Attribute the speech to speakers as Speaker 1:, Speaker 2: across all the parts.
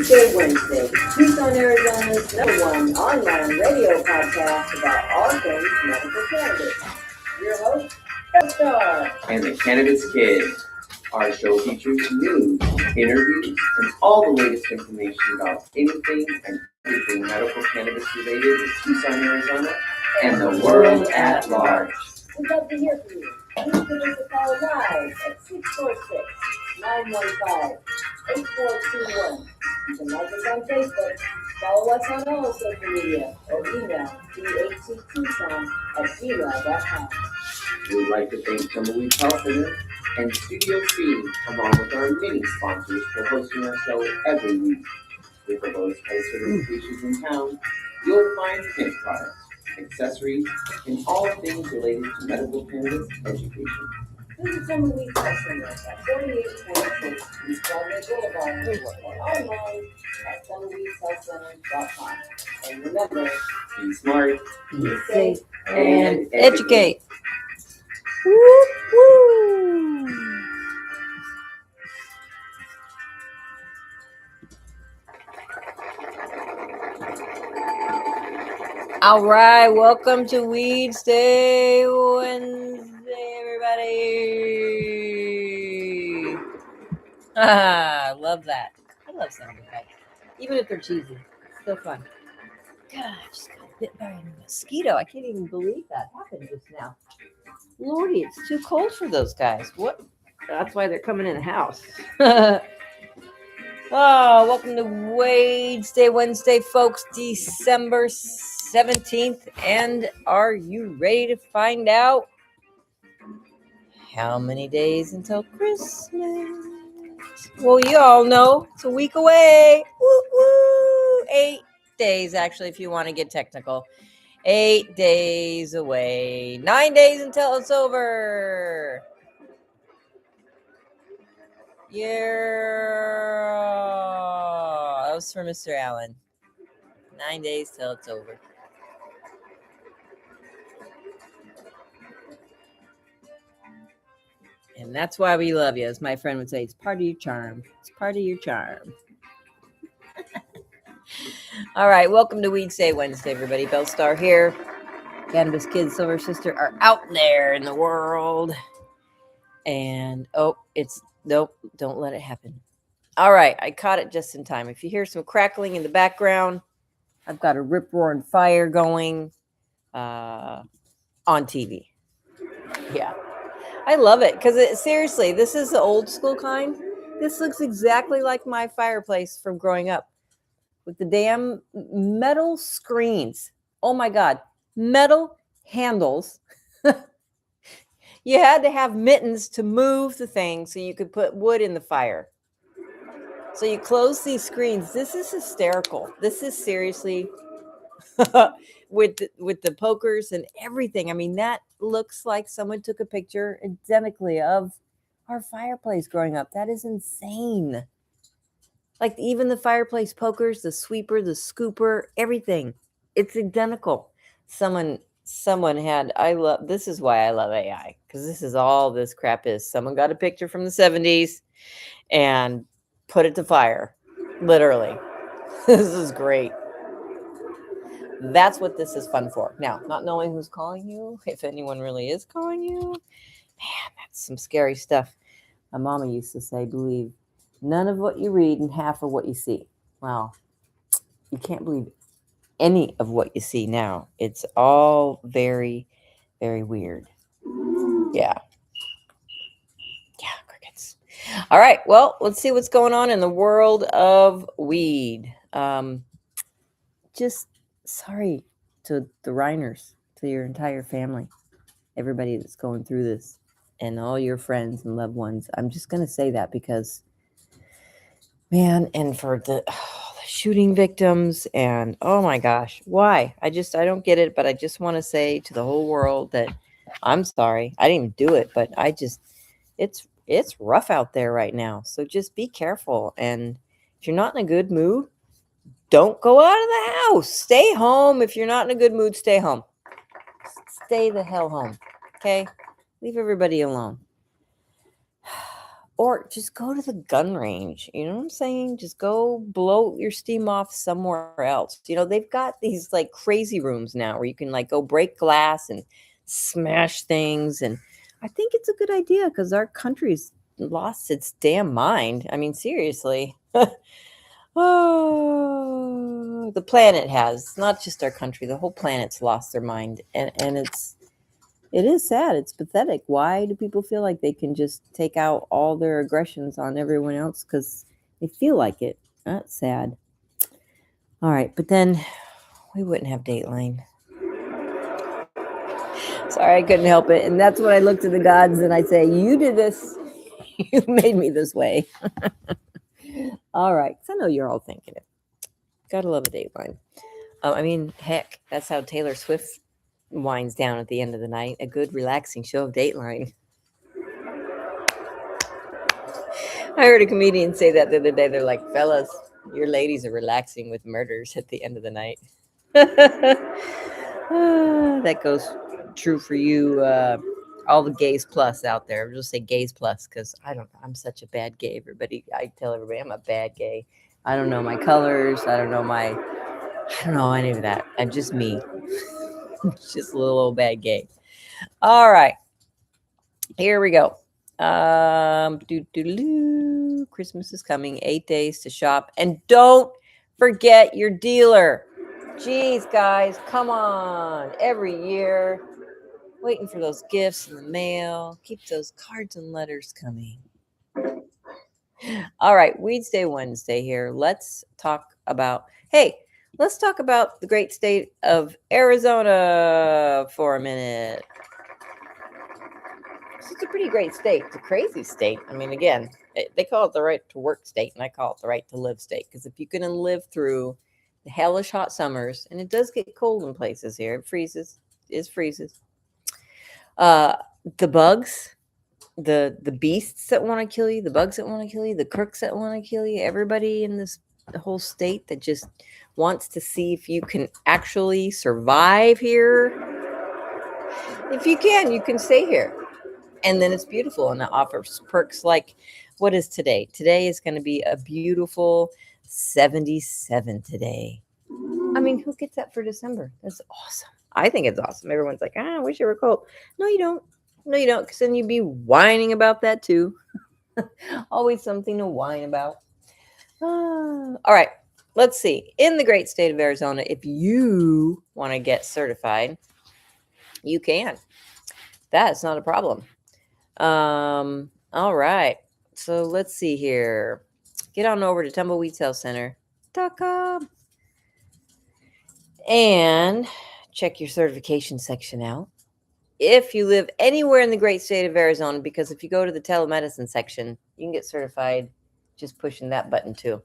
Speaker 1: Weedsday Wednesday, Tucson, Arizona's #1 online radio podcast about all things medical cannabis. Your host, Belle,
Speaker 2: and the Cannabis Kid. Our show features news, interviews, and all the latest information about anything and everything medical cannabis related in Tucson, Arizona, and the world at large.
Speaker 1: We'd love to hear from you. Please give us a call live at 646-915-8421. You can like us on Facebook, follow us on all social media, or email dhctucson@gmail.com.
Speaker 2: We'd like to thank Tumbleweed Health Center and Studio C, along with our many sponsors, for hosting our show every week. With the lowest price for locations in town, you'll find hemp products, accessories, and all things related to medical cannabis education.
Speaker 1: Visit Tumbleweed Health Center at 4846 East Broadway Boulevard, or online at tumbleweedhealthcenter.com. And remember,
Speaker 2: Be smart,
Speaker 1: be safe,
Speaker 2: and
Speaker 3: educate. Woo, woo. All right, welcome to Weedsday Wednesday, everybody. I love that. I love sound effects, even if they're cheesy. It's still fun. God, I just got bit by a mosquito. I can't even believe that happened just now. Lordy, it's too cold for those guys. What? That's why they're coming in the house. Oh, welcome to Weedsday Wednesday, folks. December 17th. And are you ready to find out how many days until Christmas? Well, you all know it's a week away. Woo, woo. 8 days, actually, if you want to get technical. 8 days away. 9 days until it's over. Yeah. That was for Mr. Allen. 9 days till it's over. And that's why we love you. As my friend would say, it's part of your charm. It's part of your charm. All right, welcome to Weedsday Wednesday, everybody. Belle Star here. Cannabis Kid, Silver Sister are out there in the world. And, nope, don't let it happen. All right, I caught it just in time. If you hear some crackling in the background, I've got a rip-roaring fire going on TV. Yeah, I love it because seriously, this is the old school kind. This looks exactly like my fireplace from growing up. With the damn metal screens. Oh my God. Metal handles. You had to have mittens to move the thing so you could put wood in the fire. So you close these screens. This is hysterical. This is seriously with the pokers and everything. I mean, that looks like someone took a picture identically of our fireplace growing up. That is insane. Like even the fireplace pokers, the sweeper, the scooper, everything. It's identical. Someone had, this is why I love AI. Because this is all this crap is. Someone got a picture from the 70s and put it to fire. Literally. This is great. That's what this is fun for. Now, not knowing who's calling you, if anyone really is calling you. Man, that's some scary stuff. My mama used to say, believe none of what you read and half of what you see. Well, you can't believe any of what you see now. It's all very, very weird. Yeah. Yeah, crickets. All right. Well, let's see what's going on in the world of weed. Just sorry to the Reiners, to your entire family, everybody that's going through this, and all your friends and loved ones. I'm just going to say that because, man, and for the shooting victims, and oh my gosh, why? I don't get it, but I just want to say to the whole world that I'm sorry. I didn't even do it, but it's rough out there right now. So just be careful. And if you're not in a good mood, don't go out of the house. Stay home. If you're not in a good mood, stay home. Stay the hell home. Okay? Leave everybody alone. Or just go to the gun range. You know what I'm saying? Just go blow your steam off somewhere else. They've got these like crazy rooms now where you can like go break glass and smash things. And I think it's a good idea because our country's lost its damn mind. I mean, seriously. Oh, the planet has, not just our country, the whole planet's lost their mind. And it is sad. It's pathetic. Why do people feel like they can just take out all their aggressions on everyone else because they feel like it? That's sad. All right, but then we wouldn't have Dateline. Sorry, I couldn't help it. And that's when I look to the gods and I say, you did this. You made me this way. All right, because I know you're all thinking it. Gotta love a Dateline. I mean, heck, that's how Taylor Swift winds down at the end of the night. A good, relaxing show of Dateline. I heard a comedian say that the other day. They're like, fellas, your ladies are relaxing with murders at the end of the night. That goes true for you, all the gays plus out there. I'll just say gays plus because I'm such a bad gay. I tell everybody I'm a bad gay. I don't know my colors. I don't know any of that. I'm just me. Just a little old bad gay. All right. Here we go. Christmas is coming. 8 days to shop. And don't forget your dealer. Jeez, guys, come on. Every year, waiting for those gifts in the mail. Keep those cards and letters coming. All right, Weedsday Wednesday here. Let's talk about the great state of Arizona for a minute. It's a pretty great state. It's a crazy state. I mean, again, they call it the right to work state, and I call it the right to live state. Because if you can live through the hellish hot summers, and it does get cold in places here, it freezes. The bugs, the beasts that want to kill you, the bugs that want to kill you, the crooks that want to kill you, everybody in this whole state that just wants to see if you can actually survive here. If you can stay here. And then it's beautiful, and it offers perks like, what is today? Today is going to be a beautiful 77 today. I mean, who gets that for December? That's awesome. I think it's awesome. Everyone's like, I wish it were cold. No, you don't. Because then you'd be whining about that too. Always something to whine about. All right. Let's see. In the great state of Arizona, if you want to get certified, you can. That's not a problem. All right. So let's see here. Get on over to tumbleweedsalescenter.com and check your certification section out. If you live anywhere in the great state of Arizona, because if you go to the telemedicine section, you can get certified just pushing that button too.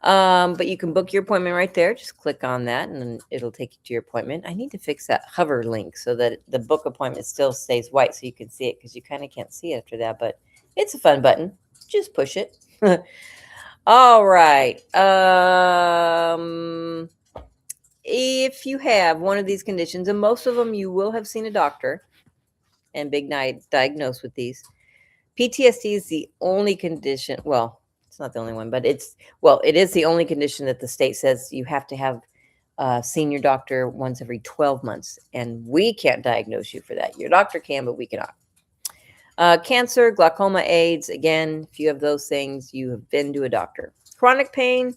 Speaker 3: But you can book your appointment right there. Just click on that and then it'll take you to your appointment. I need to fix that hover link so that the book appointment still stays white so you can see it, because you kind of can't see it after that, but it's a fun button. Just push it. All right. If you have one of these conditions, and most of them you will have seen a doctor and been diagnosed with these, PTSD is the only condition. Well, it's not the only one, but it is the only condition that the state says you have to have seen your doctor once every 12 months. And we can't diagnose you for that. Your doctor can, but we cannot. Cancer, glaucoma, AIDS. Again, if you have those things, you have been to a doctor. Chronic pain.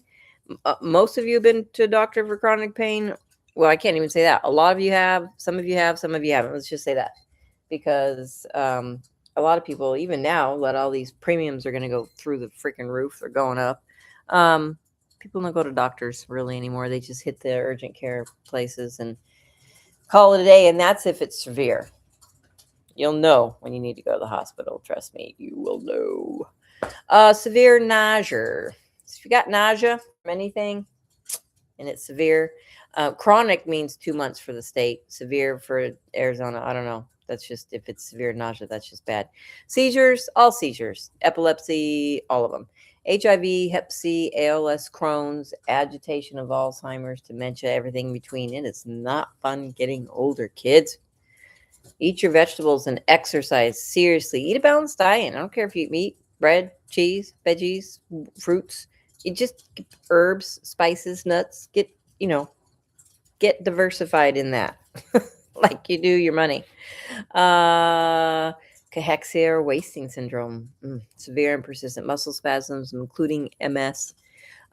Speaker 3: Most of you have been to a doctor for chronic pain. Well, I can't even say that. A lot of you have. Some of you have. Some of you haven't. Let's just say that. Because a lot of people, even now, all these premiums are going to go through the freaking roof. They're going up. People don't go to doctors really anymore. They just hit the urgent care places and call it a day. And that's if it's severe. You'll know when you need to go to the hospital. Trust me, you will know. Severe nausea. So if you got nausea from anything and it's severe, chronic means 2 months for the state. Severe for Arizona, I don't know. That's just, if it's severe nausea, that's just bad. Seizures, all seizures. Epilepsy, all of them. HIV, Hep C, ALS, Crohn's, agitation of Alzheimer's, dementia, everything in between. It is not fun getting older, kids. Eat your vegetables and exercise. Seriously, eat a balanced diet. I don't care if you eat meat, bread, cheese, veggies, fruits. You just get herbs, spices, nuts. Get diversified in that, like you do your money. Cachexia or wasting syndrome, severe and persistent muscle spasms, including MS,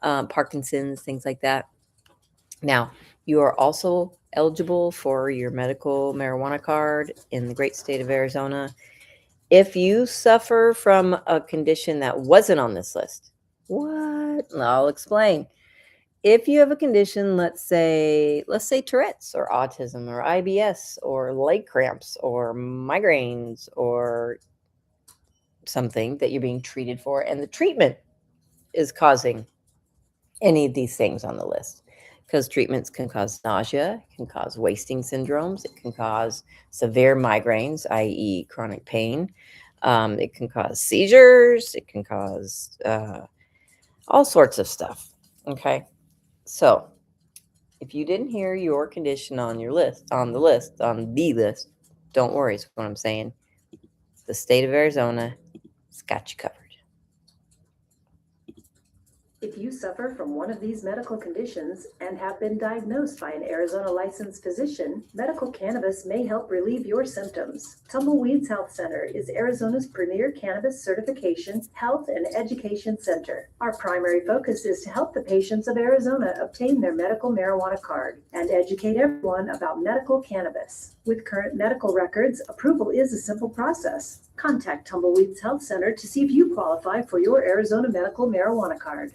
Speaker 3: Parkinson's, things like that. Now, you are also eligible for your medical marijuana card in the great state of Arizona. If you suffer from a condition that wasn't on this list, what? I'll explain. If you have a condition, let's say Tourette's or autism or IBS or leg cramps or migraines or something that you're being treated for, and the treatment is causing any of these things on the list, because treatments can cause nausea, can cause wasting syndromes, it can cause severe migraines, i.e. chronic pain. It can cause seizures. It can cause all sorts of stuff. Okay. So if you didn't hear your condition on the list, don't worry, is what I'm saying. The state of Arizona has got you covered.
Speaker 4: If you suffer from one of these medical conditions and have been diagnosed by an Arizona licensed physician, medical cannabis may help relieve your symptoms. Tumbleweeds Health Center is Arizona's premier cannabis certification, health, and education center. Our primary focus is to help the patients of Arizona obtain their medical marijuana card and educate everyone about medical cannabis. With current medical records, approval is a simple process. Contact Tumbleweeds Health Center to see if you qualify for your Arizona medical marijuana card.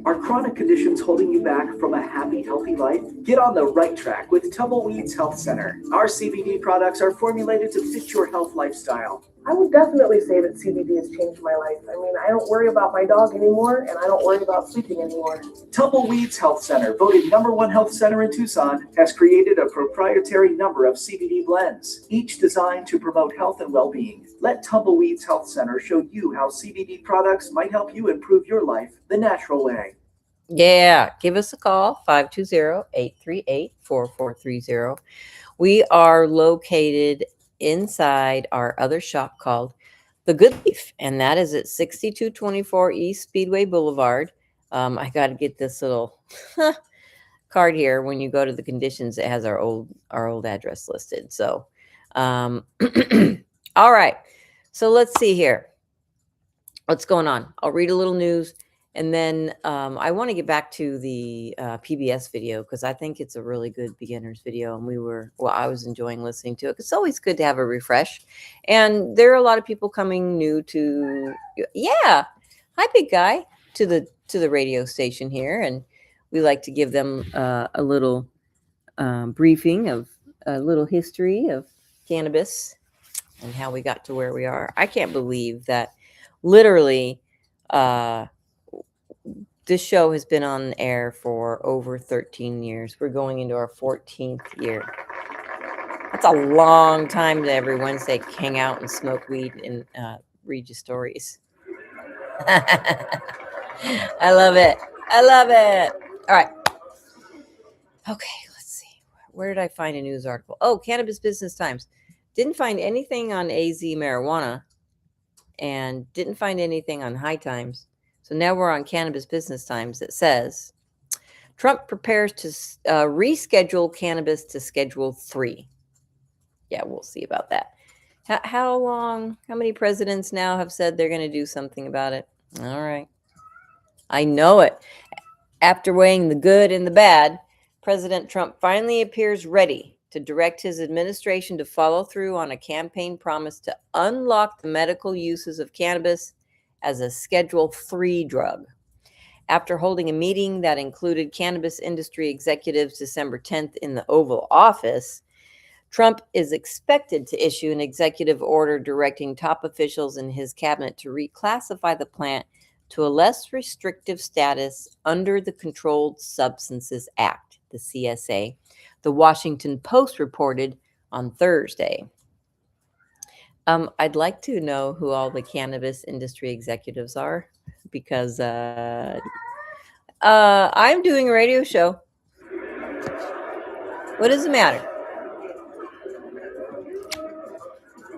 Speaker 5: Are chronic conditions holding you back from a happy, healthy life? Get on the right track with Tumbleweeds Health Center. Our CBD products are formulated to fit your health lifestyle.
Speaker 6: I would definitely say that CBD has changed my life. I mean, I don't worry about my dog anymore, and I don't worry about sleeping anymore.
Speaker 5: Tumbleweeds Health Center, voted #1 health center in Tucson, has created a proprietary number of CBD blends, each designed to promote health and well-being. Let Tumbleweeds Health Center show you how CBD products might help you improve your life the natural way.
Speaker 3: Yeah, give us a call, 520-838-4430. We are located inside our other shop called The Good Leaf, and that is at 6224 East Speedway Boulevard. I got to get this little card here. When you go to the conditions, it has our old address listed. So, all right. So let's see here. What's going on? I'll read a little news. And then I want to get back to the PBS video, because I think it's a really good beginner's video. And I was enjoying listening to it. It's always good to have a refresh. And there are a lot of people coming new to, hi, big guy, to the radio station here. And we like to give them a little briefing of a little history of cannabis and how we got to where we are. I can't believe that literally this show has been on air for over 13 years. We're going into our 14th year. That's a long time to every Wednesday hang out and smoke weed and read you stories. I love it. I love it. All right. Okay, let's see. Where did I find a news article? Oh, Cannabis Business Times. Didn't find anything on AZ marijuana and didn't find anything on High Times. So now we're on Cannabis Business Times. It says, Trump prepares to reschedule cannabis to Schedule 3. Yeah, we'll see about that. How long? How many presidents now have said they're going to do something about it? All right. I know it. After weighing the good and the bad, President Trump finally appears ready to direct his administration to follow through on a campaign promise to unlock the medical uses of cannabis as a Schedule 3 drug. After holding a meeting that included cannabis industry executives December 10th in the Oval Office, Trump is expected to issue an executive order directing top officials in his cabinet to reclassify the plant to a less restrictive status under the Controlled Substances Act, the CSA, the Washington Post reported on Thursday. I'd like to know who all the cannabis industry executives are, because I'm doing a radio show. What is the matter?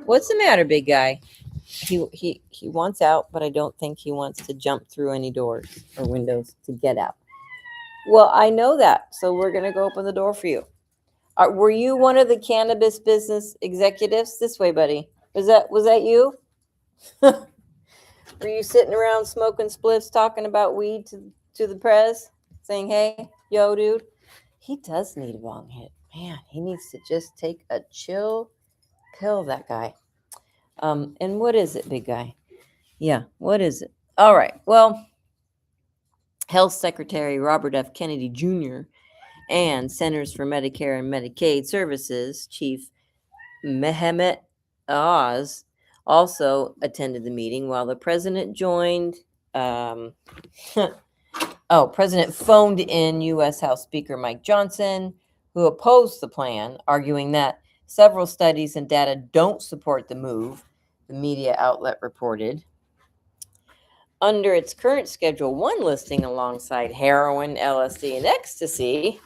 Speaker 3: What's the matter, big guy? he wants out, but I don't think he wants to jump through any doors or windows to get out. Well, I know that, so we're gonna go open the door for you. Were you one of the cannabis business executives? This way, buddy. Was that you? Were you sitting around smoking spliffs, talking about weed to the prez, saying, "Hey, yo, dude, he does need a bong hit. Man, he needs to just take a chill pill, that guy." And what is it, big guy? Yeah, what is it? All right. Well, Health Secretary Robert F. Kennedy Jr. and Centers for Medicare and Medicaid Services Chief Mehmet Oz also attended the meeting, while the president joined. President phoned in U.S. House Speaker Mike Johnson, who opposed the plan, arguing that several studies and data don't support the move, the media outlet reported. Under its current Schedule 1 listing alongside heroin, LSD, and ecstasy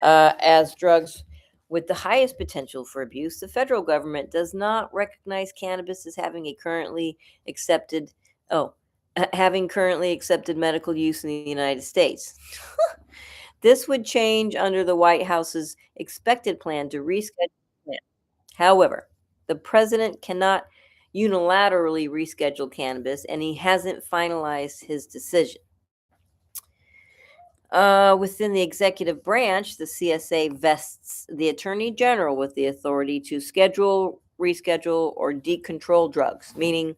Speaker 3: as drugs with the highest potential for abuse, the federal government does not recognize cannabis as having currently accepted medical use in the United States. This would change under the White House's expected plan to reschedule the plan. However, the president cannot unilaterally reschedule cannabis, and he hasn't finalized his decision. Within the executive branch, the CSA vests the Attorney General with the authority to schedule, reschedule, or decontrol drugs, meaning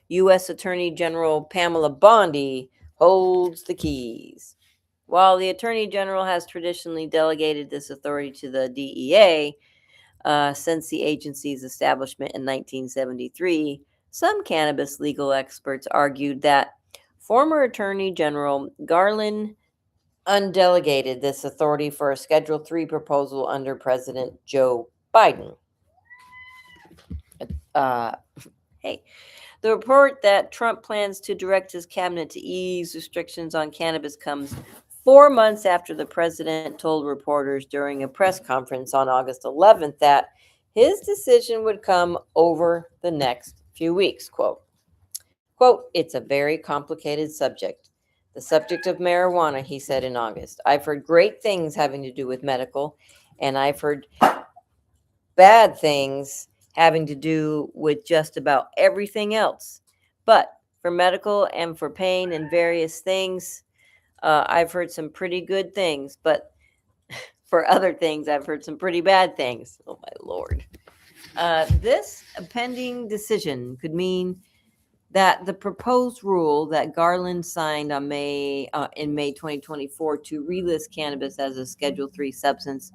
Speaker 3: U.S. Attorney General Pamela Bondi holds the keys. While the Attorney General has traditionally delegated this authority to the DEA since the agency's establishment in 1973, some cannabis legal experts argued that former Attorney General Garland undelegated this authority for a Schedule 3 proposal under President Joe Biden. The report that Trump plans to direct his cabinet to ease restrictions on cannabis comes 4 months after the president told reporters during a press conference on August 11th that his decision would come over the next few weeks. Quote, "It's a very complicated subject. The subject of marijuana," he said in August. "I've heard great things having to do with medical, and I've heard bad things having to do with just about everything else. But for medical and for pain and various things, I've heard some pretty good things. But for other things, I've heard some pretty bad things." Oh, my Lord. This pending decision could mean that the proposed rule that Garland signed on in May 2024 to relist cannabis as a Schedule 3 substance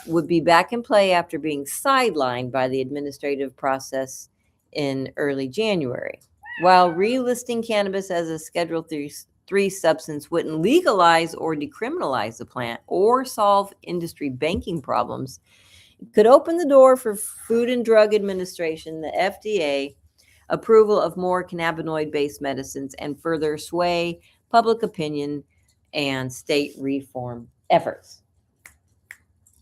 Speaker 3: would be back in play after being sidelined by the administrative process in early January. While relisting cannabis as a Schedule 3 substance wouldn't legalize or decriminalize the plant or solve industry banking problems, it could open the door for Food and Drug Administration, the FDA, approval of more cannabinoid-based medicines, and further sway public opinion and state reform efforts.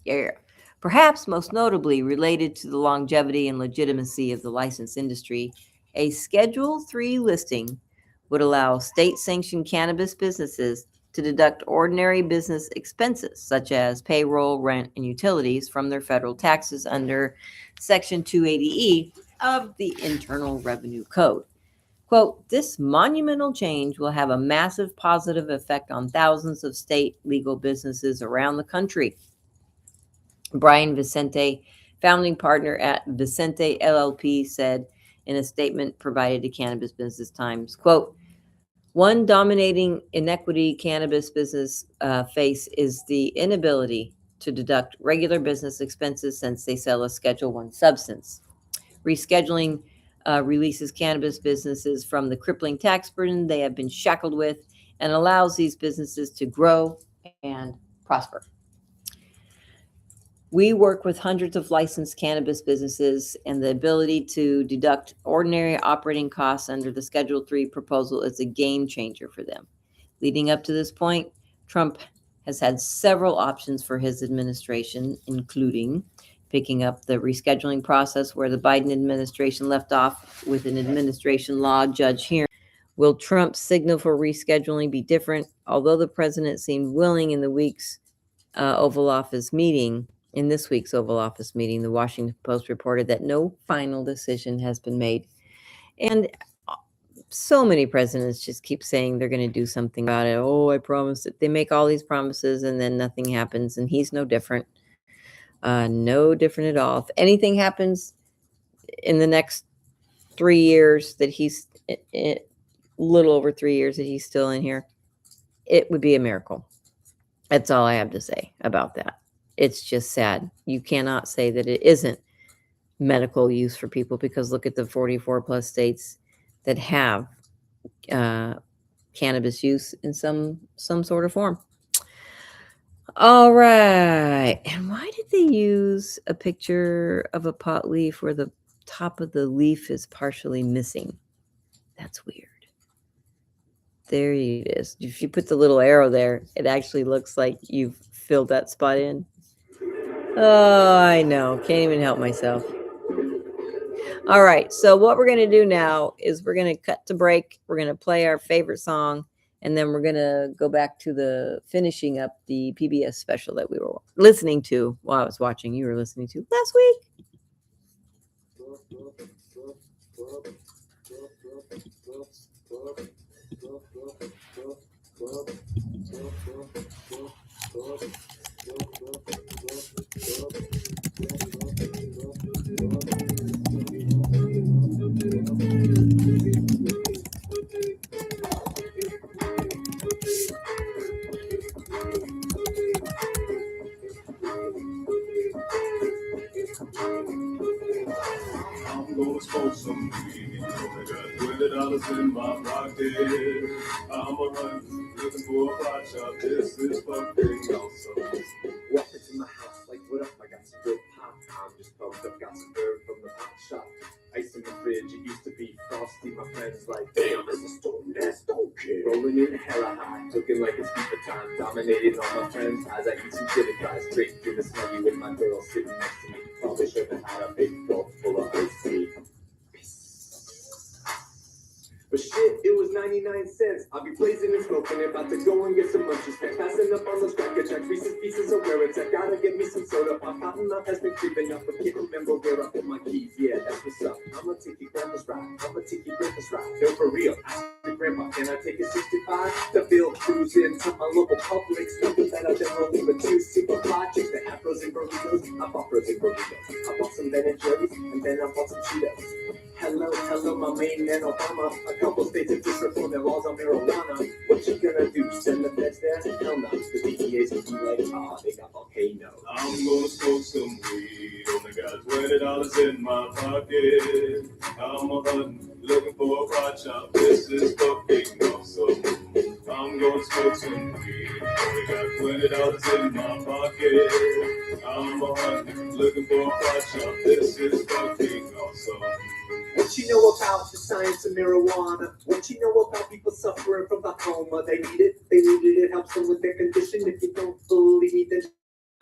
Speaker 3: Yeah. Perhaps most notably related to the longevity and legitimacy of the licensed industry, a Schedule 3 listing would allow state-sanctioned cannabis businesses to deduct ordinary business expenses such as payroll, rent, and utilities from their federal taxes under Section 280E of the Internal Revenue Code. Quote, "This monumental change will have a massive positive effect on thousands of state legal businesses around the country," Brian Vicente, founding partner at Vicente LLP, said in a statement provided to Cannabis Business Times. Quote, "One dominating inequity cannabis business face is the inability to deduct regular business expenses since they sell a Schedule 1 substance. Rescheduling releases cannabis businesses from the crippling tax burden they have been shackled with and allows these businesses to grow and prosper. We work with hundreds of licensed cannabis businesses, and the ability to deduct ordinary operating costs under the Schedule 3 proposal is a game changer for them. Leading up to this point, Trump has had several options for his administration, including picking up the rescheduling process where the Biden administration left off with an administration law judge hearing. Will Trump's signal for rescheduling be different? Although the president seemed willing in the week's Oval Office meeting, in this week's Oval Office meeting, the Washington Post reported that no final decision has been made. And so many presidents just keep saying they're going to do something about it. Oh, I promised it. They make all these promises and then nothing happens. And he's no different. No different at all. If anything happens in the next 3 years that he's little over 3 years that he's still in here, it would be a miracle. That's all I have to say about that. It's just sad. You cannot say that it isn't medical use for people, because look at the 44 plus states that have cannabis use in some sort of form. All right. And why did they use a picture of a pot leaf where the top of the leaf is partially missing? That's weird. There it is. If you put the little arrow there, it actually looks like you've filled that spot in. Oh, I know. Can't even help myself. All right. So what we're going to do now is we're going to cut to break. We're going to play our favorite song. And then we're going to go back to the finishing up the PBS special that we were listening to while I was watching. You were listening to last week.
Speaker 7: I'm gonna smoke some weed. Only got $20 in my pocket. I'm a run, looking for a pot shop. This is fucking awesome.
Speaker 8: Walk into my house like, what up? I got some good pop. I'm just pumped up, got some bird from the pop shop. Ice in the fridge, it used to be frosty. My friends like, damn, this is stone ass dope kid. Rolling in hella high, looking like it's FIFA time. Dominating all my friends as I eat some chili fries. Straight through the snuggie with my girl sitting next to me. Probably should have had a big gulp full of iced tea. But shit, it was 99 cents. I'll be blazing and smoking, about to go and get some munchies. Passing up on those cracker jacks, Reese's Pieces of where it's at. Gotta get me some soda pop. Cotton mouth has been creeping up. But can't remember where I put my keys. Yeah, that's what's up. I'ma take your grandpa's ride. No, for real. Ask your grandpa, can I take a 65? The bill cruising to my local Publix. Nothing that I've been rolling with two super fly chicks. They have frozen burritos. I bought frozen burritos. I bought some Ben and Jerry's, and then I bought some Cheetos. Hello, my main man Obama. A couple states have just reformed their laws on marijuana. What you gonna do? Send the feds there? Hell no. The DEA's gonna be like, they got volcanoes.
Speaker 7: I'm gonna smoke some weed. Only got $20 in my pocket. I'm a hunting, looking for a pot shop. This is fucking awesome. I'm gonna smoke some weed. Only got $20 in my pocket. I'm a hunting, looking for a pot shop. This is fucking awesome.
Speaker 8: What you know about the science of marijuana? What you know about people suffering from glaucoma? They need it, it helps them with their condition. If you don't believe me, then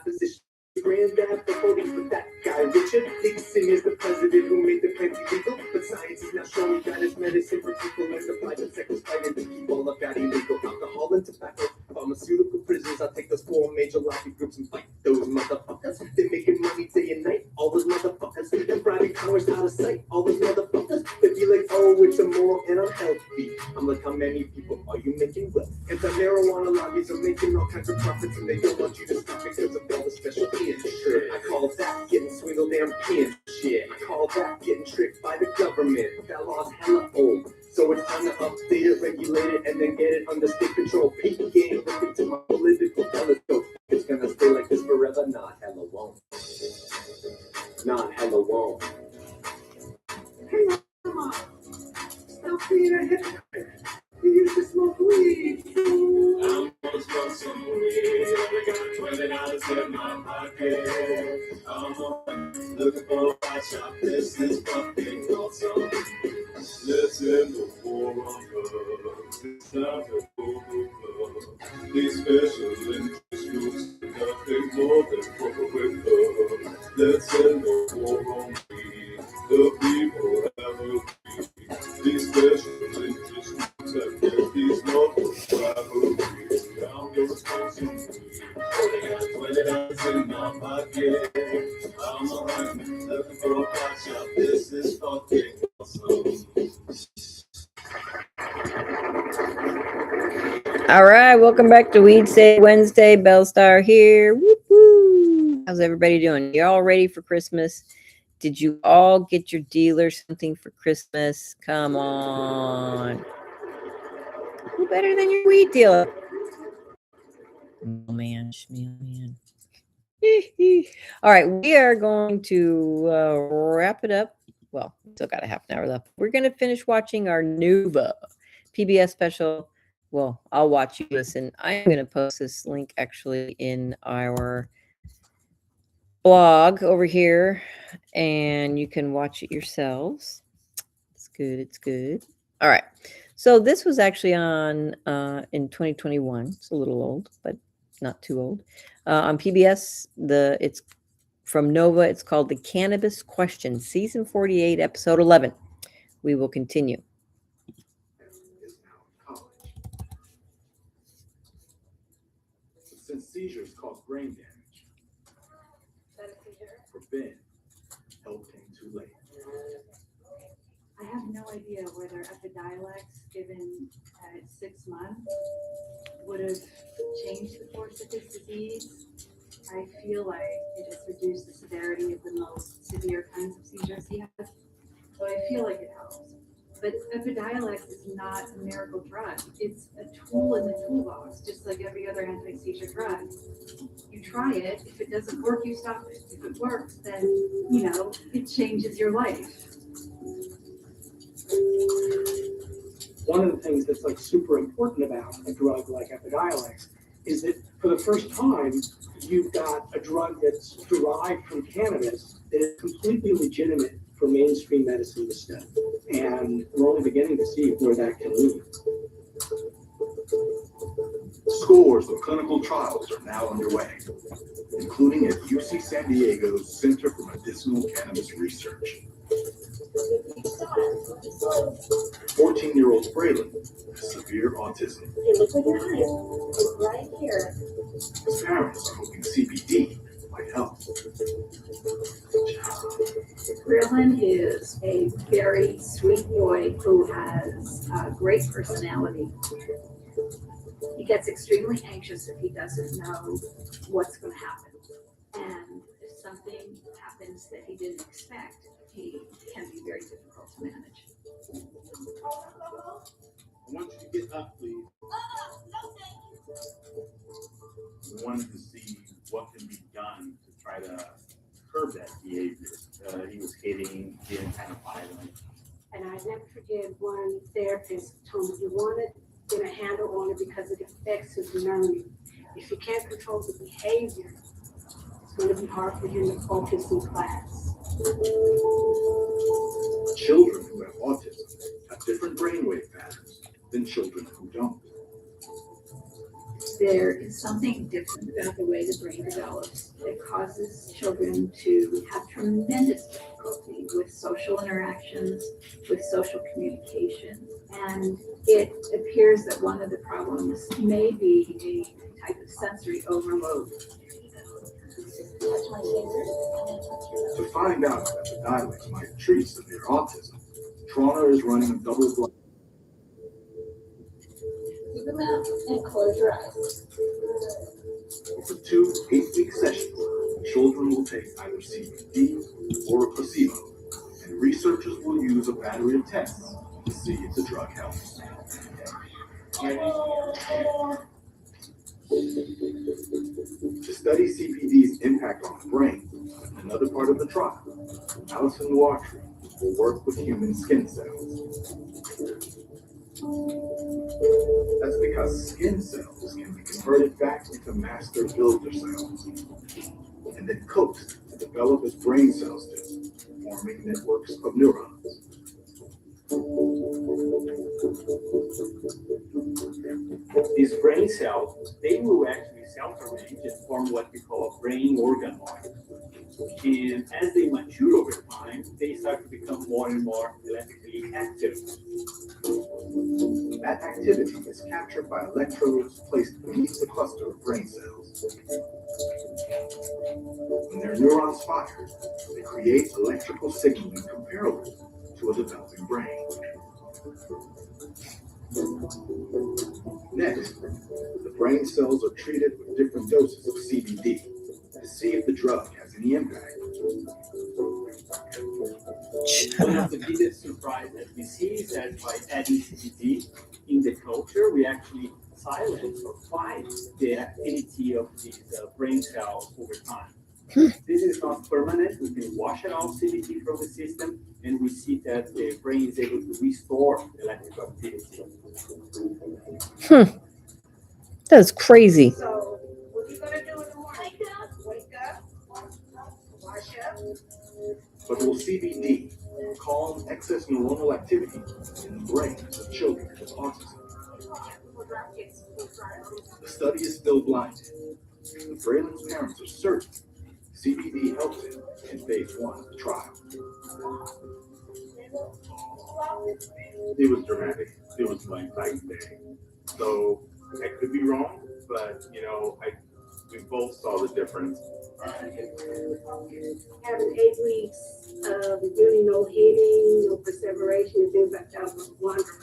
Speaker 8: physician. Granddad, the voting for that guy, Richard Nixon is the president who made the plant illegal. But science is now showing that it's medicine for people, and the private sector's fighting to keep all of that illegal. Alcohol and tobacco, pharmaceutical prisons. I'll take those four major lobby groups and fight those motherfuckers. They're making money day and night, all those motherfuckers. And bribing powers out of sight, all those motherfuckers. They be like, oh, it's immoral and unhealthy. I'm like, how many people are you making wealth? Anti-marijuana lobbies are making all kinds of profits, and they don't want you to stop because of all the special shit. I call that getting swindled and peeing shit. I call that getting tricked by the government. That law's hella old, so it's time to update it, regulate it, and then get it under state control. Peak game, look into my political telescope. It's gonna stay like this forever, not hella won't. Not hella won't. Hey, mama, stop being a hypocrite. You used to smoke weed.
Speaker 7: I'm gonna smoke some weed. Only got $20 in my pocket. I'm looking for a pot shop. This is fucking awesome. Listen to war on drugs. It's time to go to club. These special interest groups, nothing more than corporate love. Let's end the war on weed. The people have agreed. These special interest groups have kept these lawful rivalries. I'm your responsibility. $20 in my pocket. I'm a hunter, looking for a pot shop. This is fucking awesome.
Speaker 3: All right, welcome back to Weedsday Wednesday. Belle Star here. Whoop, whoop. How's everybody doing? You all ready for Christmas? Did you all get your dealer something for Christmas? Come on. Who better than your weed dealer? Oh, man. All right, we are going to wrap it up. Well, still got a half an hour left. We're going to finish watching our Nuva PBS special. Well, I'll watch you listen. I am going to post this link actually in our blog over here, and you can watch it yourselves. It's good. It's good. All right. So this was actually on in 2021. It's a little old, but not too old. On PBS, it's from Nova. It's called The Cannabis Question, Season 48, Episode 11. We will continue.
Speaker 9: Since seizures cause brain damage, for Ben, help came too late.
Speaker 10: I have no idea whether Epidiolex given at 6 months would have changed the course of his disease. I feel like it has reduced the severity of the most severe kinds of seizures he has, so I feel like it helps. But Epidiolex is not a miracle drug. It's a tool in the toolbox, just like every other anti-seizure drug. You try it. If it doesn't work, you stop it. If it works, then, it changes your life.
Speaker 11: One of the things that's super important about a drug like Epidiolex is that for the first time, you've got a drug that's derived from cannabis that is completely legitimate for mainstream medicine to study. And we're only beginning to see where that can lead.
Speaker 9: Scores of clinical trials are now underway, including at UC San Diego's Center for Medicinal Cannabis Research. 14-year-old Braylon has severe autism.
Speaker 1: Look at your eyes. It's right here.
Speaker 9: His parents are hoping CBD might help.
Speaker 10: Braylon is a very sweet boy who has a great personality. He gets extremely anxious if he doesn't know what's going to happen. And if something happens that he didn't expect, he can be very difficult to manage.
Speaker 9: I want you to get up, please. We wanted to see what can be done to try to curb that behavior. He was hitting, being kind of violent.
Speaker 10: And I never forget one therapist told me you want to get a handle on it because it affects his learning. If you can't control the behavior, it's going to be hard for him to focus in class.
Speaker 9: Children who have autism have different brainwave patterns than children who don't.
Speaker 10: There is something different about the way the brain develops that causes children to have tremendous difficulty with social interactions, with social communication. And it appears that one of the problems may be a type of sensory overload.
Speaker 9: To find out if Epidiolex might treat severe autism, Toronto is running a double-blind.
Speaker 1: Keep them out and close your eyes.
Speaker 9: For 2 8-week sessions, children will take either CBD or a placebo, and researchers will use a battery of tests to see if the drug helps. To study CBD's impact on the brain, another part of the trial, Allison Watry will work with human skin cells. That's because skin cells can be converted back into master builder cells, and then coaxed to develop as brain cells do, forming networks of neurons.
Speaker 12: These brain cells, they will actually self-arrange and form what we call a brain organoid. And as they mature over time, they start to become more and more electrically active.
Speaker 9: That activity is captured by electrodes placed beneath the cluster of brain cells. When their neurons fire, they create electrical signaling comparable to a developing brain. Next, the brain cells are treated with different doses of CBD to see if the drug has any impact.
Speaker 12: One of the biggest surprises that we see is that by adding CBD in the culture, we actually silence or fight the activity of these brain cells over time. This is not permanent. We can wash out CBD from the system, and we see that the brain is able to restore electrical activity.
Speaker 3: That's crazy.
Speaker 6: So, what are you gonna do in the morning? Wake up, wash up.
Speaker 9: But will CBD calm excess neuronal activity in the brains of children with autism? The study is still blinded. The Braylon's parents are certain CBD helps him in phase 1 of the trial.
Speaker 7: It was dramatic. It was like night and day. So I could be wrong, but we both saw the difference.
Speaker 6: Having 8 weeks of really no hitting, no perseveration, and things like that was wonderful.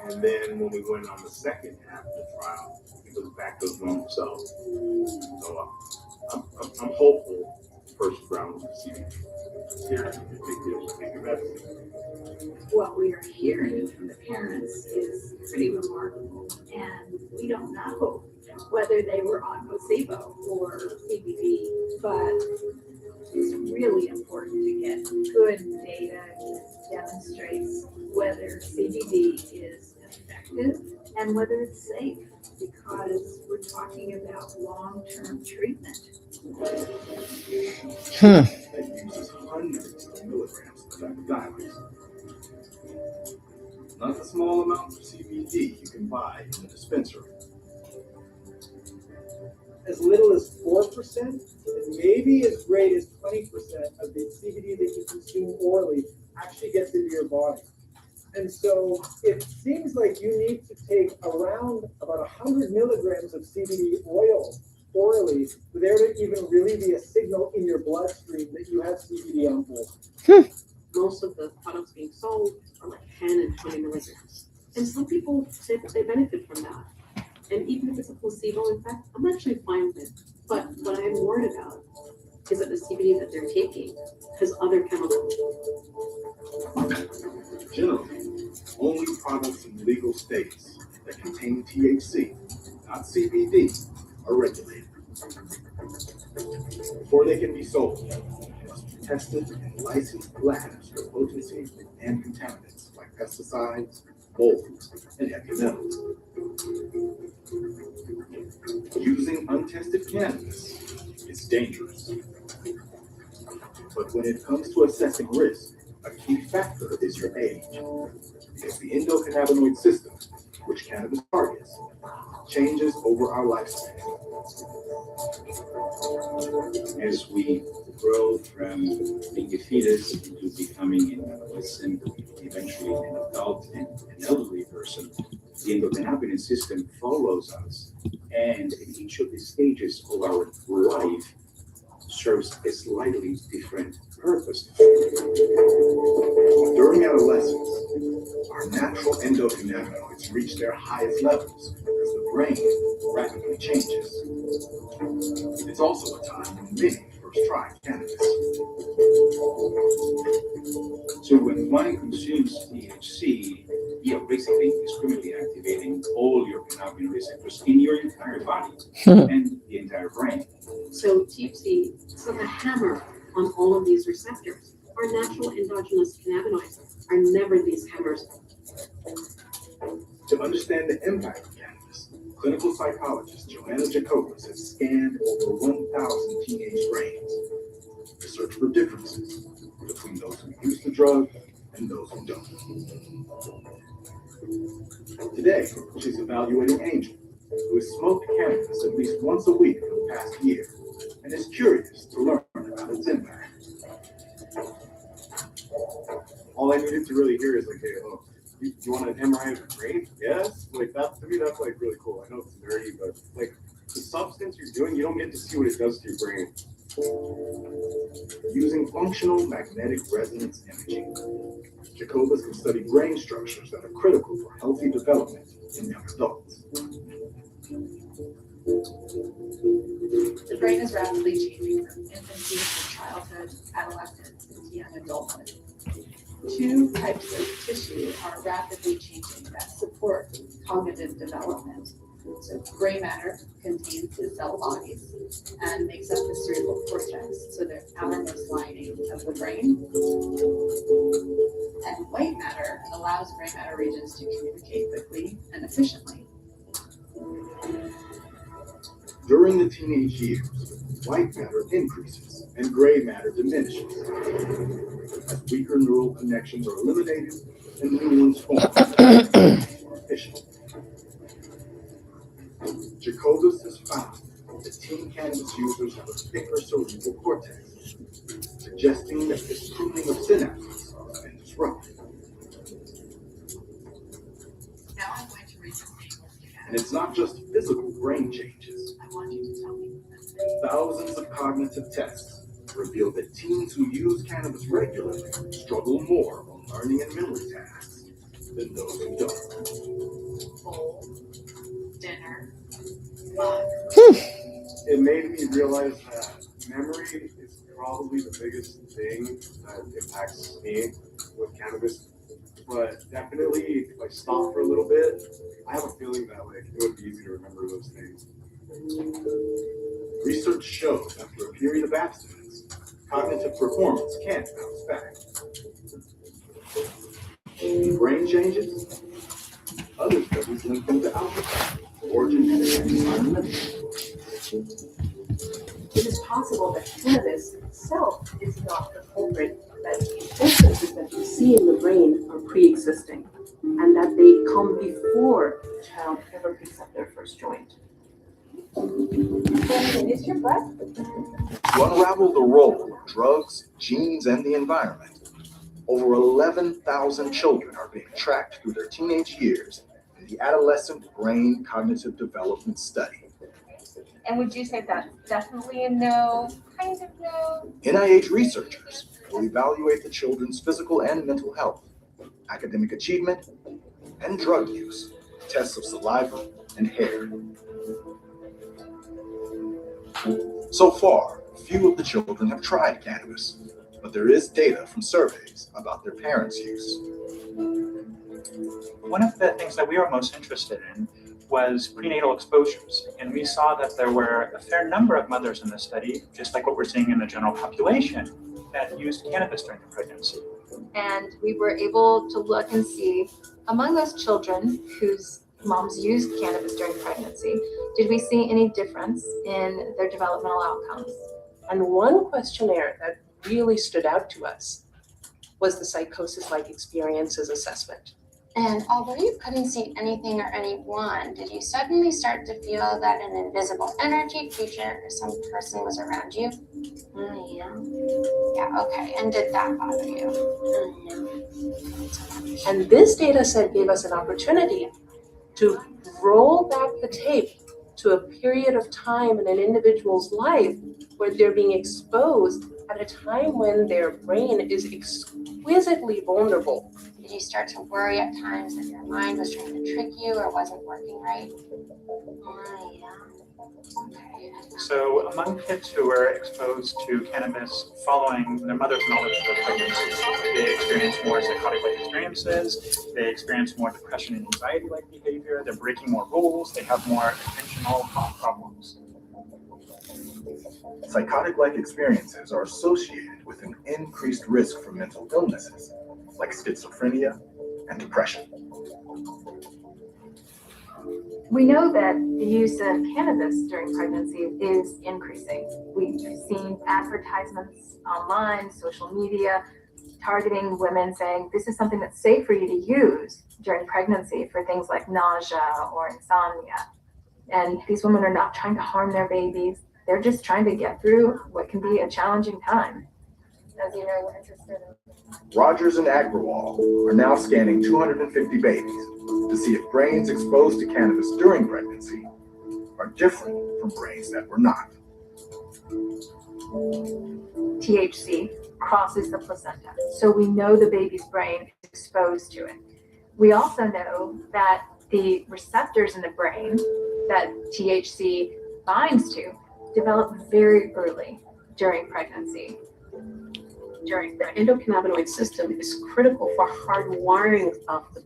Speaker 7: And then when we went on the second half of the trial, it was back to his normal self. So I'm hopeful first round of CBD. Yeah, it's a big deal. Thank you, Belle.
Speaker 10: What we are hearing from the parents is pretty remarkable, and we don't know whether they were on placebo or CBD, but it's really important to get good data that demonstrates whether CBD is effective and whether it's safe, because we're talking about long-term treatment.
Speaker 9: That uses hundreds of milligrams of epidiolex. Not the small amounts of CBD you can buy in the dispensary.
Speaker 11: As little as 4%, and maybe as great as 20% of the CBD that you consume orally actually gets into your body. And so it seems like you need to take around about 100 milligrams of CBD oil orally for there to even really be a signal in your bloodstream that you have CBD on board.
Speaker 13: Most of the products being sold are like 10 and 20 milligrams. And some people say that they benefit from that. And even if it's a placebo effect, I'm actually fine with it. But what I'm worried about is that the CBD that they're taking has other chemicals.
Speaker 9: Generally, only products in legal states that contain THC, not CBD, are regulated. Before they can be sold, they must be tested in licensed labs for potency and contaminants like pesticides, molds, and heavy metals. Using untested cannabis is dangerous. But when it comes to assessing risk, a key factor is your age. Because the endocannabinoid system, which cannabis targets, changes over our lifespan.
Speaker 14: As we grow from being a fetus into becoming an adolescent, eventually an adult and an elderly person, the endocannabinoid system follows us, and in each of the stages of our life serves a slightly different purpose.
Speaker 9: During adolescence, our natural endocannabinoids reach their highest levels as the brain rapidly changes. It's also a time when many first try cannabis.
Speaker 14: So when one consumes THC, you're basically indiscriminately activating all your cannabinoid receptors in your entire body and the entire brain.
Speaker 13: So THC is like a hammer on all of these receptors. Our natural endogenous cannabinoids are never these hammers.
Speaker 9: To understand the impact of cannabis, clinical psychologist Joanna Jacobus has scanned over 1,000 teenage brains to search for differences between those who use the drug and those who don't. Today, she's evaluating Angel, who has smoked cannabis at least once a week for the past year, and is curious to learn about about its impact.
Speaker 7: All I needed to really hear is like, hey, oh, you want an MRI of the brain? Yes. Like that to me, that's like really cool. I know it's nerdy, but like the substance you're doing, you don't get to see what it does to your brain.
Speaker 9: Using functional magnetic resonance imaging, Jacobus can study brain structures that are critical for healthy development in young adults.
Speaker 15: The brain is rapidly changing from infancy to childhood, adolescence, into young adulthood. Two types of tissue are rapidly changing that support cognitive development. So gray matter contains the cell bodies and makes up the cerebral cortex, so the outermost lining of the brain. And white matter allows gray matter regions to communicate quickly and efficiently.
Speaker 9: During the teenage years, white matter increases and gray matter diminishes as weaker neural connections are eliminated and new ones form more efficient. Jacobus has found that teen cannabis users have a thicker cerebral cortex, suggesting that this pruning of synapses has been disrupted.
Speaker 15: Now I'm going to read the statements together.
Speaker 9: And it's not just physical brain changes.
Speaker 15: I want you to tell me.
Speaker 9: Thousands of cognitive tests reveal that teens who use cannabis regularly struggle more on learning and memory tasks than those who don't.
Speaker 15: Bowl, dinner, mug.
Speaker 7: It made me realize that memory is probably the biggest thing that impacts me with cannabis. But definitely, if I stop for a little bit, I have a feeling that like it would be easy to remember those things.
Speaker 9: Research shows after a period of abstinence, cognitive performance can bounce back. Brain changes? Other studies link them to alcohol or genetic and environmental.
Speaker 4: It is possible that cannabis itself is not the culprit, that the differences that you see in the brain are pre-existing, and that they come before the child ever picks up their first joint. Is your breath?
Speaker 9: To unravel the role of drugs, genes, and the environment, over 11,000 children are being tracked through their teenage years in the Adolescent Brain Cognitive Development Study.
Speaker 16: And would you say that's definitely a no, kind of no?
Speaker 9: NIH researchers will evaluate the children's physical and mental health, academic achievement, and drug use, tests of saliva and hair. So far, few of the children have tried cannabis, but there is data from surveys about their parents' use.
Speaker 17: One of the things that we were most interested in was prenatal exposures, and we saw that there were a fair number of mothers in the study, just like what we're seeing in the general population, that used cannabis during the pregnancy.
Speaker 16: And we were able to look and see among those children whose moms used cannabis during pregnancy, did we see any difference in their developmental outcomes?
Speaker 6: And one questionnaire that really stood out to us was the psychosis-like experiences assessment.
Speaker 18: And although you couldn't see anything or anyone, did you suddenly start to feel that an invisible energy, creature, or some person was around you?
Speaker 6: Yeah.
Speaker 18: Yeah, okay. And did that bother you?
Speaker 6: No. And this data set gave us an opportunity to roll back the tape to a period of time in an individual's life where they're being exposed at a time when their brain is exquisitely vulnerable.
Speaker 18: Did you start to worry at times that your mind was trying to trick you or wasn't working right?
Speaker 6: Yeah.
Speaker 18: Okay.
Speaker 17: So among kids who were exposed to cannabis following their mother's knowledge of their pregnancy, they experienced more psychotic-like experiences, they experienced more depression and anxiety-like behavior, they're breaking more rules, they have more attentional problems.
Speaker 9: Psychotic-like experiences are associated with an increased risk for mental illnesses like schizophrenia and depression.
Speaker 16: We know that the use of cannabis during pregnancy is increasing. We've seen advertisements online, social media, targeting women saying this is something that's safe for you to use during pregnancy for things like nausea or insomnia. And these women are not trying to harm their babies. they're just trying to get through what can be a challenging time. As you know, we're interested in
Speaker 9: Rogers and Agrawal are now scanning 250 babies to see if brains exposed to cannabis during pregnancy are different from brains that were not.
Speaker 16: THC crosses the placenta, so we know the baby's brain is exposed to it. We also know that the receptors in the brain that THC binds to develop very early during pregnancy.
Speaker 6: The endocannabinoid system is critical for hardwiring of the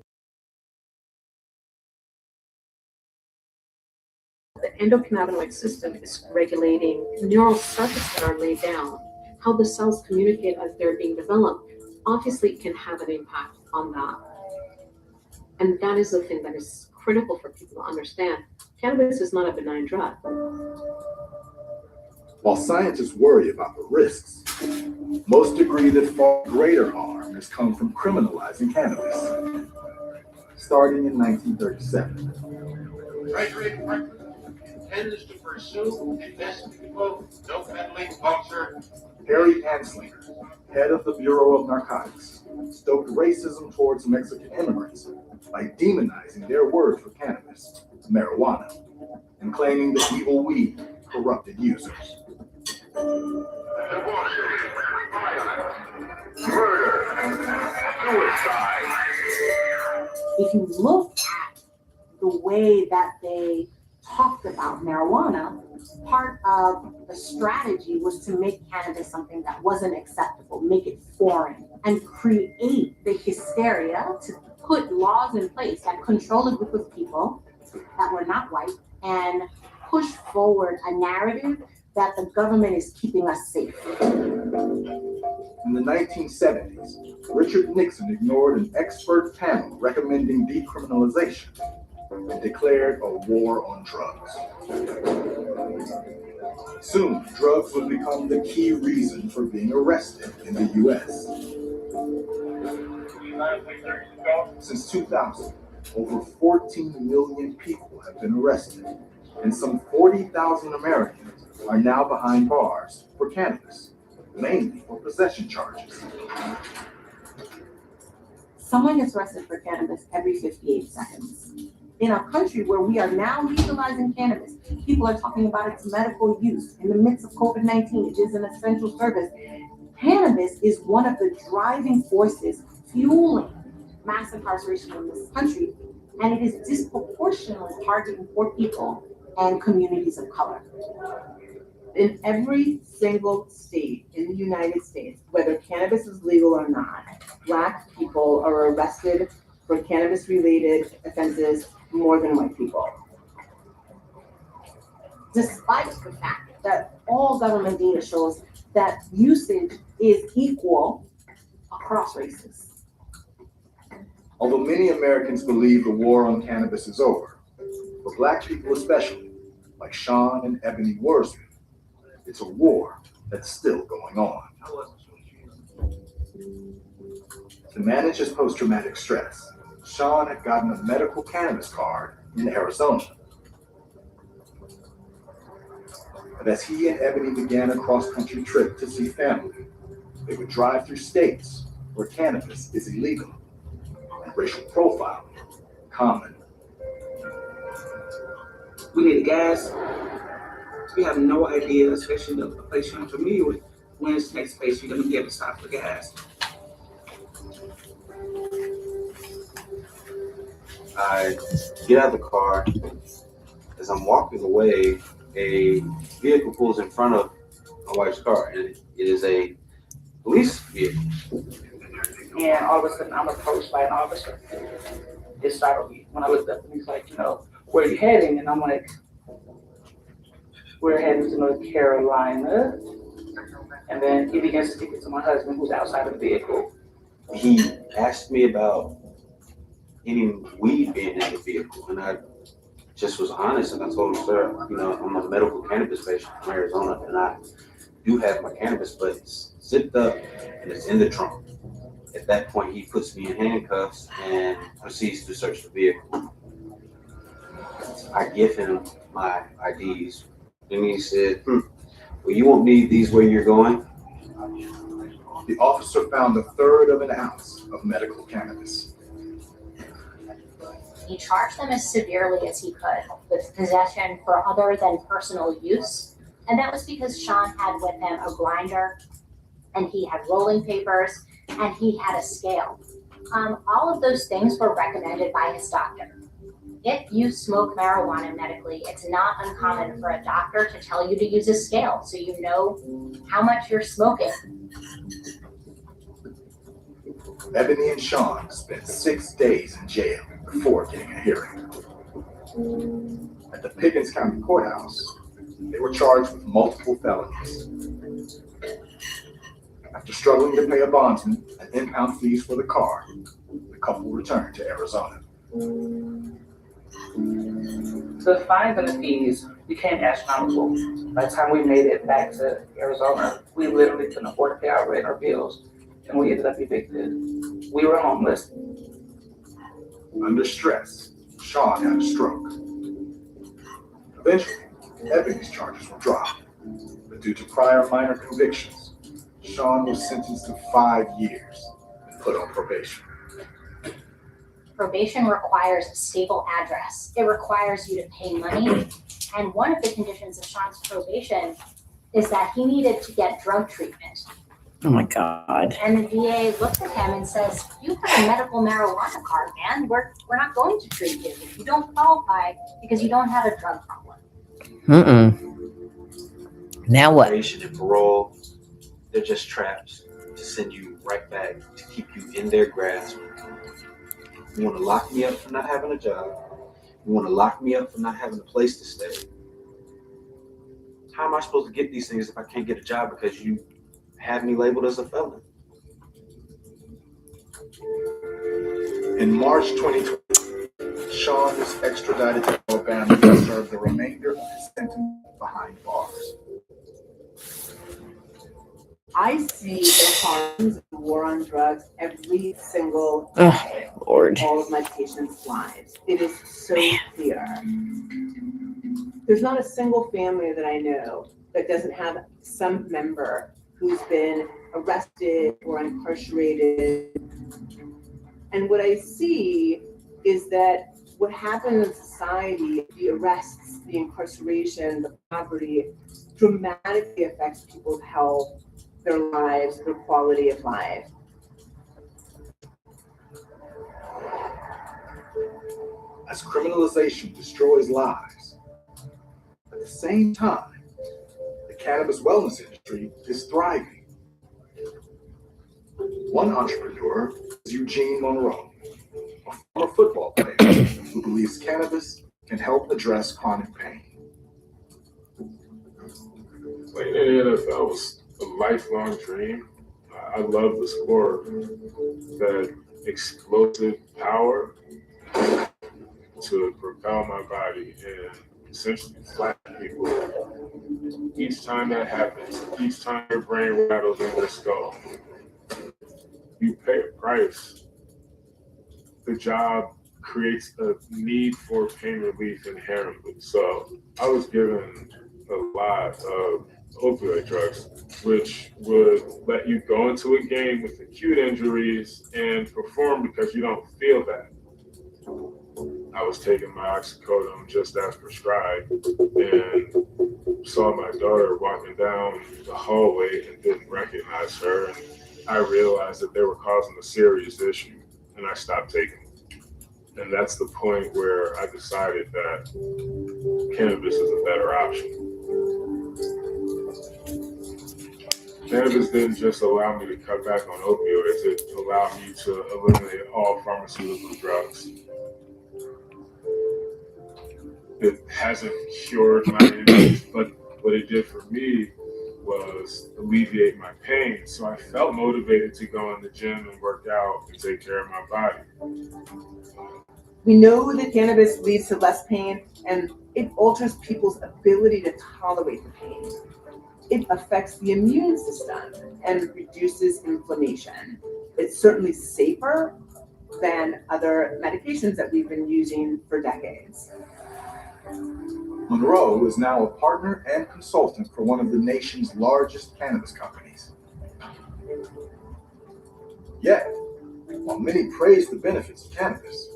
Speaker 6: endocannabinoid system is regulating neural circuits that are laid down, how the cells communicate as they're being developed. Obviously, it can have an impact on that. And that is the thing that is critical for people to understand. Cannabis is not a benign drug.
Speaker 9: While scientists worry about the risks, most agree that far greater harm has come from criminalizing cannabis. Starting in 1937.
Speaker 19: Treasury Department intends to pursue investigative no peddling officer.
Speaker 9: Harry Anslinger, head of the Bureau of Narcotics, stoked racism towards Mexican immigrants by demonizing their word for cannabis, marijuana, and claiming the evil weed corrupted users.
Speaker 20: If you look at the way that they talked about marijuana, part of the strategy was to make cannabis something that wasn't acceptable, make it foreign, and create the hysteria to put laws in place that control a group of people that were not white and push forward a narrative that the government is keeping us safe.
Speaker 9: In the 1970s, Richard Nixon ignored an expert panel recommending decriminalization and declared a war on drugs. Soon, drugs would become the key reason for being arrested in the U.S. Since 2000, over 14 million people have been arrested, and some 40,000 Americans are now behind bars for cannabis, mainly for possession charges.
Speaker 20: Someone gets arrested for cannabis every 58 seconds. In a country where we are now legalizing cannabis, people are talking about its medical use. In the midst of COVID-19, it is an essential service. Cannabis is one of the driving forces fueling mass incarceration in this country, and it is disproportionately targeting poor people and communities of color.
Speaker 21: In every single state in the United States, whether cannabis is legal or not, Black people are arrested for cannabis-related offenses more than white people.
Speaker 20: Despite the fact that all government data shows that usage is equal across races.
Speaker 9: Although many Americans believe the war on cannabis is over, for Black people especially, like Sean and Ebony Worsman, it's a war that's still going on. To manage his post-traumatic stress, Sean had gotten a medical cannabis card in Arizona. But as he and Ebony began a cross-country trip to see family, they would drive through states where cannabis is illegal and racial profiling common.
Speaker 22: We need gas. We have no idea, especially the place you're unfamiliar with, when's the next place you're going to be able to stop for gas.
Speaker 23: I get out of the car. As I'm walking away, a vehicle pulls in front of my wife's car, and it is a police vehicle.
Speaker 22: And all of a sudden, I'm approached by an officer. It startled me when I looked up, and he's like, where are you heading? And I'm like, we're heading to North Carolina. And then he begins to speak to my husband, who's outside of the vehicle.
Speaker 23: He asked me about any weed being in the vehicle, and I just was honest, and I told him, sir, I'm a medical cannabis patient from Arizona, and I do have my cannabis, but it's zipped up and it's in the trunk. At that point, he puts me in handcuffs and proceeds to search the vehicle. I give him my IDs, and he said, Well, you won't need these where you're going.
Speaker 9: The officer found 1/3 of an ounce of medical cannabis.
Speaker 2: He charged them as severely as he could with possession for other than personal use. And that was because Sean had with him a grinder, and he had rolling papers, and he had a scale. All of those things were recommended by his doctor. If you smoke marijuana medically, it's not uncommon for a doctor to tell you to use a scale so you know how much you're smoking.
Speaker 9: Ebony and Sean spent 6 days in jail before getting a hearing. At the Pickens County Courthouse, they were charged with multiple felonies. After struggling to pay a bondsman and impound fees for the car, the couple returned to Arizona.
Speaker 22: The fines and the fees became astronomical. By the time we made it back to Arizona, we literally couldn't afford to pay our rent or bills, and we ended up evicted. We were homeless.
Speaker 9: Under stress, Sean had a stroke. Eventually, Ebony's charges were dropped, but due to prior minor convictions, Sean was sentenced to 5 years and put on probation.
Speaker 2: Probation requires a stable address. It requires you to pay money. And one of the conditions of Sean's probation is that he needed to get drug treatment.
Speaker 3: Oh my God.
Speaker 2: And the VA looks at him and says, "You have a medical marijuana card, man. We're not going to treat you. You don't qualify because you don't have a drug problem."
Speaker 3: Now what?
Speaker 23: Probation and parole, they're just traps to send you right back, to keep you in their grasp. You want to lock me up for not having a job. You want to lock me up for not having a place to stay. How am I supposed to get these things if I can't get a job because you have me labeled as a felon?
Speaker 9: In March 2020, Sean was extradited to Alabama to serve the remainder of his sentence behind bars.
Speaker 21: I see the harms of the war on drugs every single day.
Speaker 3: Oh, Lord.
Speaker 21: All of my patients' lives. It is so clear. There's not a single family that I know that doesn't have some member who's been arrested or incarcerated. And what I see is that what happens in society, the arrests, the incarceration, the poverty, dramatically affects people's health, their lives, their quality of life.
Speaker 9: As criminalization destroys lives, at the same time, the cannabis wellness industry is thriving. One entrepreneur is Eugene Monroe, a former football player who believes cannabis can help address chronic pain.
Speaker 5: Playing in the NFL was a lifelong dream. I love the sport, that explosive power to propel my body and essentially flatten people. Each time that happens, each time your brain rattles in your skull, you pay a price. The job creates a need for pain relief inherently. So I was given a lot of opioid drugs, which would let you go into a game with acute injuries and perform because you don't feel that. I was taking my oxycodone just as prescribed and saw my daughter walking down the hallway and didn't recognize her. And I realized that they were causing a serious issue, and I stopped taking them. And that's the point where I decided that cannabis is a better option. Cannabis didn't just allow me to cut back on opioids, it allowed me to eliminate all pharmaceutical drugs. It hasn't cured my injuries, but what it did for me was alleviate my pain. So I felt motivated to go in the gym and work out and take care of my body.
Speaker 21: We know that cannabis leads to less pain, and it alters people's ability to tolerate the pain. It affects the immune system and reduces inflammation. It's certainly safer than other medications that we've been using for decades.
Speaker 9: Monroe is now a partner and consultant for one of the nation's largest cannabis companies. Yet, while many praise the benefits of cannabis,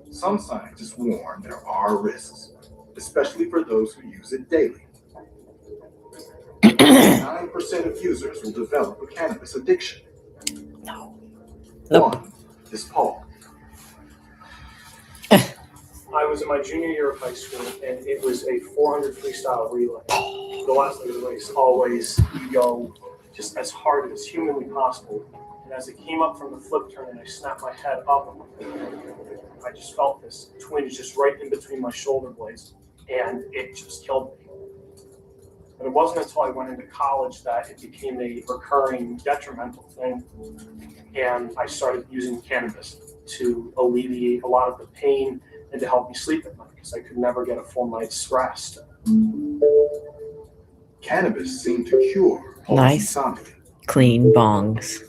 Speaker 9: some scientists warn there are risks, especially for those who use it daily. 9% of users will develop a cannabis addiction. One is Paul.
Speaker 1: I was in my junior year of high school, and it was a 400 freestyle relay. The last leg of the race, always you go just as hard as humanly possible. And as it came up from the flip turn and I snapped my head up, I just felt this twinge just right in between my shoulder blades, and it just killed me. But it wasn't until I went into college that it became a recurring detrimental thing, and I started using cannabis to alleviate a lot of the pain and to help me sleep at night because I could never get a full night's rest.
Speaker 9: Cannabis seemed to cure Paul's
Speaker 3: Nice,
Speaker 9: insomnia.
Speaker 3: clean bongs.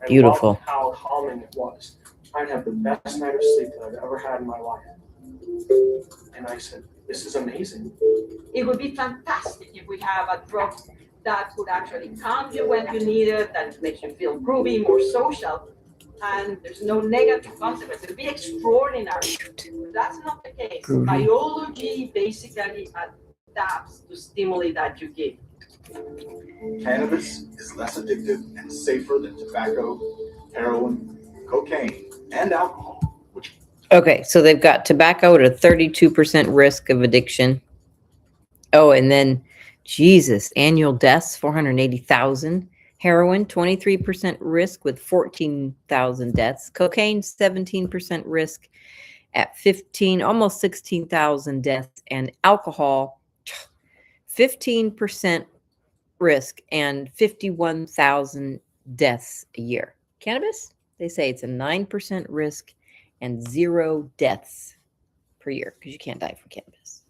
Speaker 1: I
Speaker 3: Beautiful.
Speaker 1: loved how calming it was. I'd have the best night of sleep that I've ever had in my life. And I said, this is amazing.
Speaker 8: It would be fantastic if we have a drug that would actually calm you when you need it, that makes you feel groovy, more social, and there's no negative consequences. It would be extraordinary. That's not the case.
Speaker 3: Groovy.
Speaker 8: Biology basically adapts to stimuli that you give.
Speaker 9: Cannabis is less addictive and safer than tobacco, heroin, cocaine, and alcohol.
Speaker 3: Okay, so they've got tobacco at a 32% risk of addiction. Oh, and then, Jesus, annual deaths, 480,000. Heroin, 23% risk with 14,000 deaths. Cocaine, 17% risk at almost 16,000 deaths. And alcohol, 15% risk and 51,000 deaths a year. Cannabis, they say it's a 9% risk and 0 deaths per year because you can't die from cannabis.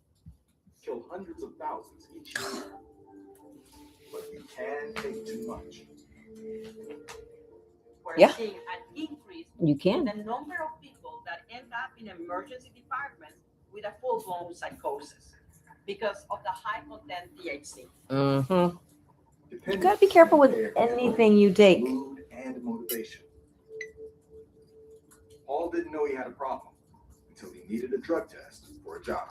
Speaker 9: Kill hundreds of thousands each year. But you can take too much.
Speaker 8: We're seeing an increase
Speaker 3: You can.
Speaker 8: in the number of people that end up in emergency departments with a full-blown psychosis because of the high content THC.
Speaker 3: Mm-hmm. You got to be careful with anything you take.
Speaker 9: Mood and motivation. Paul didn't know he had a problem until he needed a drug test for a job.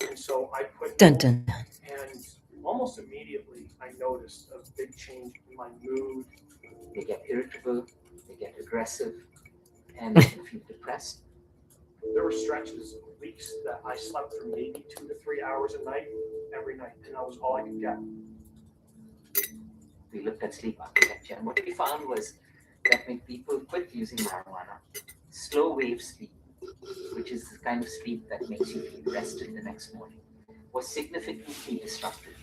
Speaker 1: And so I quit.
Speaker 3: Dun, dun, dun.
Speaker 1: And almost immediately, I noticed a big change in my mood.
Speaker 12: They get irritable, they get aggressive, and they feel depressed.
Speaker 1: There were stretches of weeks that I slept for maybe 2 to 3 hours a night, every night, and that was all I could get.
Speaker 12: We looked at sleep architecture, and what we found was that when people quit using marijuana, slow wave sleep, which is the kind of sleep that makes you feel rested the next morning, was significantly disrupted.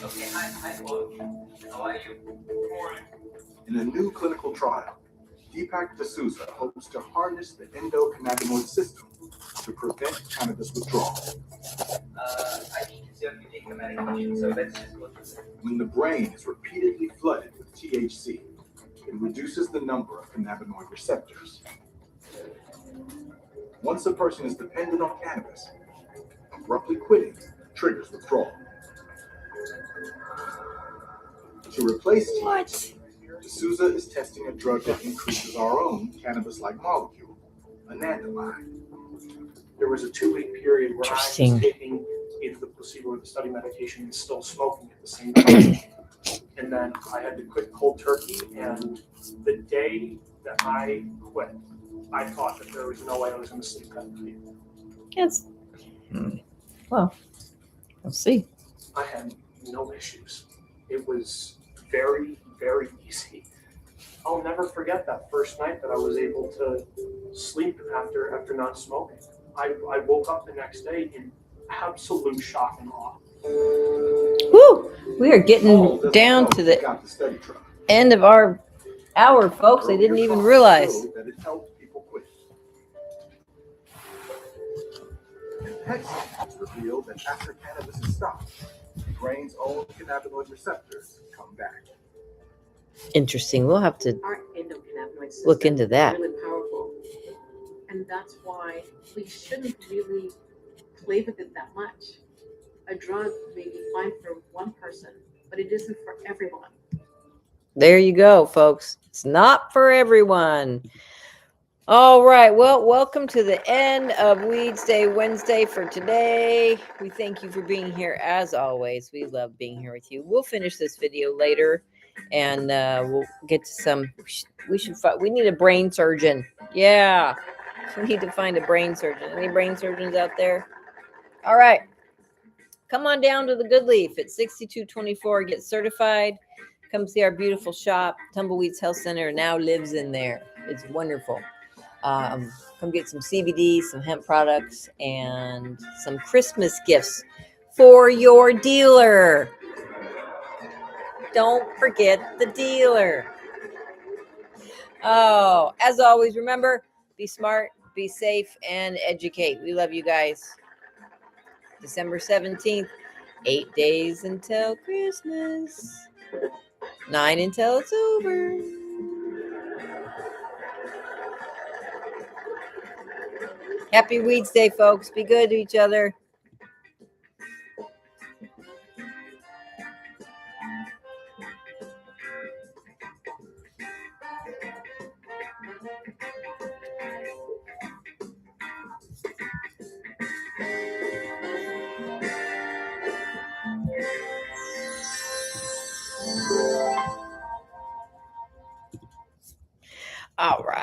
Speaker 12: Okay, hi Paul. How are you?
Speaker 9: In a new clinical trial, Deepak D'Souza hopes to harness the endocannabinoid system to prevent cannabis withdrawal.
Speaker 12: I need to see if you take the medication, so let's just go through that.
Speaker 9: When the brain is repeatedly flooded with THC, it reduces the number of cannabinoid receptors. Once a person is dependent on cannabis, abruptly quitting triggers withdrawal. To replace THC, D'Souza is testing a drug that increases our own cannabis-like molecule, anandamide.
Speaker 1: There was a 2-week period where I was
Speaker 3: Interesting.
Speaker 1: taking either the placebo or the study medication and still smoking at the same time. And then I had to quit cold turkey, and the day that I quit, I thought that there was no way I was going to sleep that night.
Speaker 3: Yes. Well, we'll see.
Speaker 1: I had no issues. It was very, very easy. I'll never forget that first night that I was able to sleep after not smoking. I woke up the next day in absolute shock and awe.
Speaker 3: Woo! We are getting down to the end of our hour, folks. I didn't even realize.
Speaker 9: That it helped people quit. And PET scans reveal that after cannabis is stopped, the brain's own cannabinoid receptors come back.
Speaker 3: Interesting. We'll have to
Speaker 4: Our endocannabinoid system
Speaker 3: look into that.
Speaker 4: is really powerful.
Speaker 13: And that's why we shouldn't really play with it that much. A drug may be fine for one person, but it isn't for everyone.
Speaker 3: There you go, folks. It's not for everyone. All right. Well, welcome to the end of Weedsday Wednesday for today. We thank you for being here as always. We love being here with you. We'll finish this video later, and we'll get to some. We need a brain surgeon. Yeah, we need to find a brain surgeon. Any brain surgeons out there? All right. Come on down to the Good Leaf at 6224. Get certified. Come see our beautiful shop. Tumbleweeds Health Center now lives in there. It's wonderful. Come get some CBD, some hemp products, and some Christmas gifts for your dealer. Don't forget the dealer. Oh, as always, remember, be smart, be safe, and educate. We love you guys. December 17th, 8 days until Christmas. 9 until it's over. Happy Weeds Day, folks. Be good to each other. All right.